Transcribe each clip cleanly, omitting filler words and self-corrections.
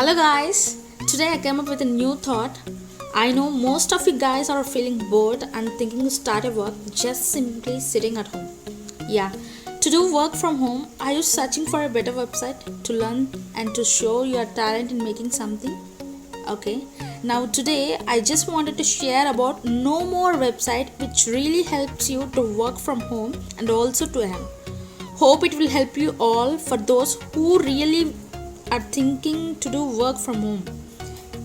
Hello guys, today I came up with a new thought. I know most of you guys are feeling bored and thinking to start a work just simply sitting at home. Yeah, to do work from home, are you searching for a better website to learn and to show your talent in making something? Okay, now today I just wanted to share about Knowmore website which really helps you to work from home and also to earn. Hope it will help you all for those who really are thinking to do work from home.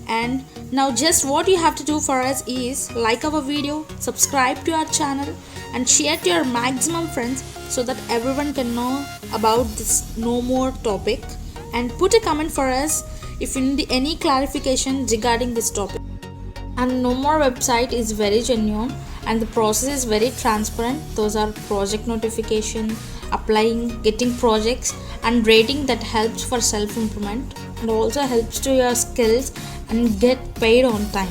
And now just what you have to do for us is like our video, subscribe to our channel and share to your maximum friends so that everyone can know about this Knowmore topic, and put a comment for us if you need any clarification regarding this topic. And Knowmore website is very genuine and the process is very transparent. Those are project notification, applying, getting projects and rating that helps for self improvement and also helps to your skills and get paid on time.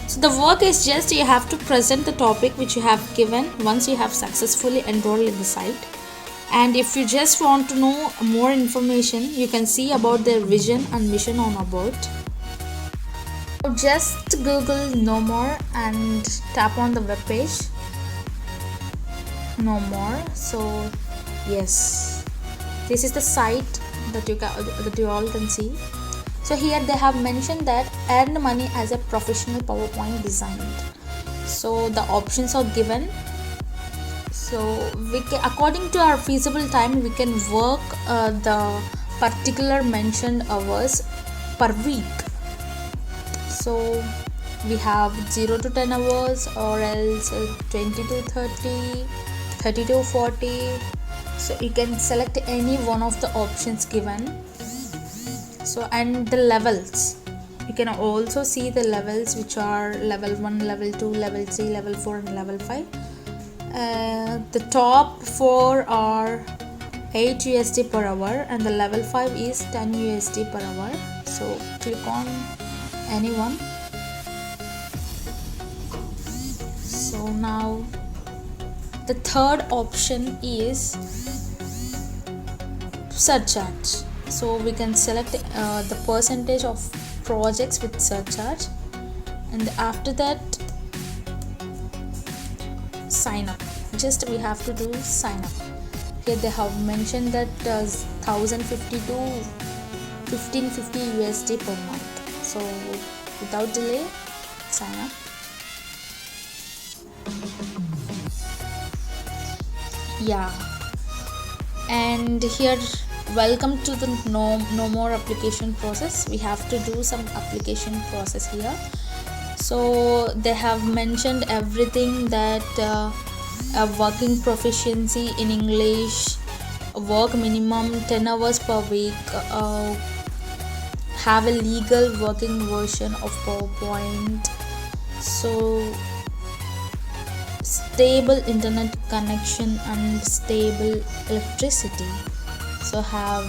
So the work is just you have to present the topic which you have given once you have successfully enrolled in the site. And if you just want to know more information, you can see about their vision and mission on About. So just Google Knowmore and tap on the web page Knowmore. So yes, this is the site that you all can see. So here they have mentioned that earn money as a professional PowerPoint designer. So the options are given. So according to our feasible time, we can work the particular mentioned hours per week. So we have 0 to 10 hours or else 20 to 30, 30 to 40. So you can select any one of the options given. So and the levels, you can also see the levels which are level 1, level 2, level 3, level 4 and level 5. The top 4 are 8 USD per hour and the level 5 is 10 USD per hour. So click on anyone. So now the third option is surcharge. So we can select the percentage of projects with surcharge, and after that sign up. Just we have to do sign up. Here they have mentioned that 1050 to 1550 USD per month. So without delay, sign up. Yeah, and here welcome to the Knowmore application process. We have to do some application process here. So they have mentioned everything that a working proficiency in English, work minimum 10 hours per week, have a legal working version of PowerPoint, so stable internet connection and stable electricity, so have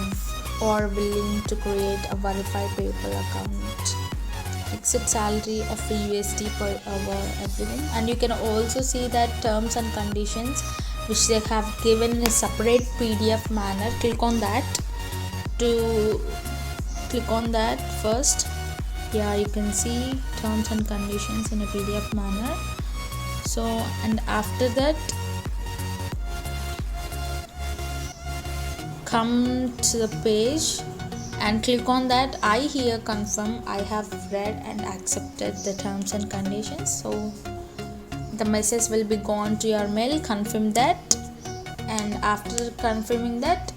or willing to create a verified PayPal account, fixed salary of USD per hour, everything. And you can also see that terms and conditions which they have given in a separate PDF manner. Click on that first. Yeah, you can see terms and conditions in a PDF manner. So and after that come to the page and click on that I here confirm I have read and accepted the terms and conditions. So the message will be gone to your mail, confirm that, and after confirming that,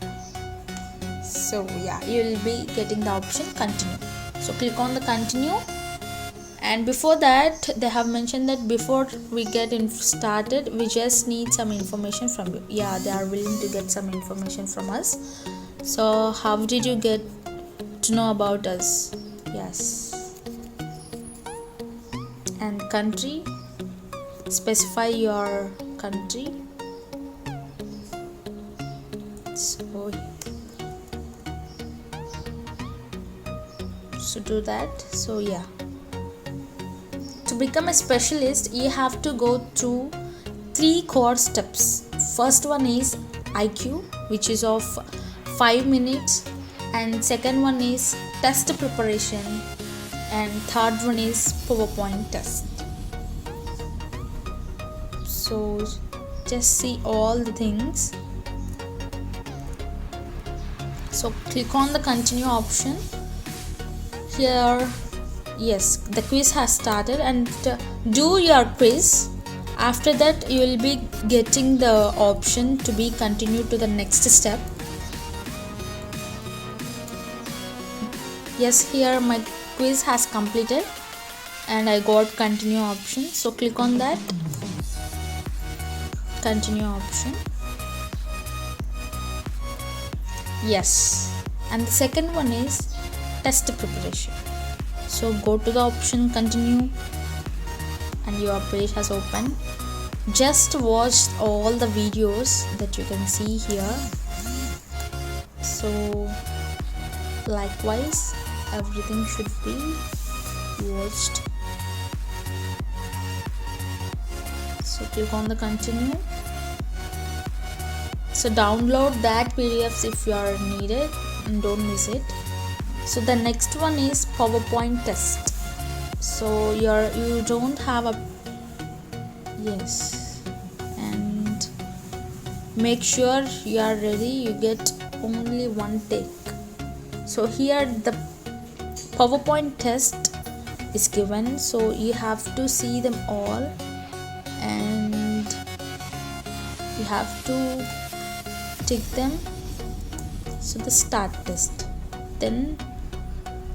so yeah, you will be getting the option continue. So click on the continue, and before that they have mentioned that before we get started we just need some information from you. Yeah, they are willing to get some information from us. So how did you get to know about us? Yes, and country, specify your country. So do that. So yeah, to become a specialist you have to go through 3 core steps. First one is IQ, which is of 5 minutes, and second one is test preparation, and third one is PowerPoint test. So just see all the things. So click on the continue option. Here, yes, the quiz has started, and do your quiz. After that you will be getting the option to be continued to the next step. Yes, here my quiz has completed and I got continue option. So click on that continue option. Yes, and the second one is test preparation. So go to the option continue and your page has opened. Just watch all the videos that you can see here. So likewise everything should be watched. So click on the continue. So download that PDFs if you are needed and don't miss it. So the next one is PowerPoint test. So you don't have a yes, and make sure you are ready. You get only one take. So here the PowerPoint test is given, so you have to see them all and you have to tick them. So the start test, then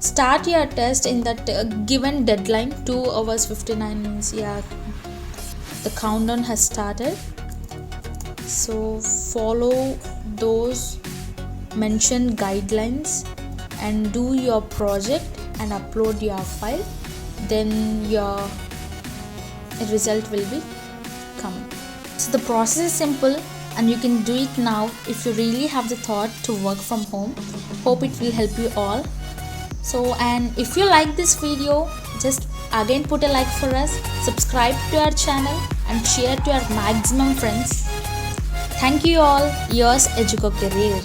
start your test in that given deadline. 2 hours 59 minutes. Yeah, the countdown has started. So follow those mentioned guidelines and do your project and upload your file, then your result will be coming. So the process is simple and you can do it now if you really have the thought to work from home. Hope it will help you all. So, and if you like this video, just again put a like for us, subscribe to our channel and share to our maximum friends. Thank you all. Yours Educo-career.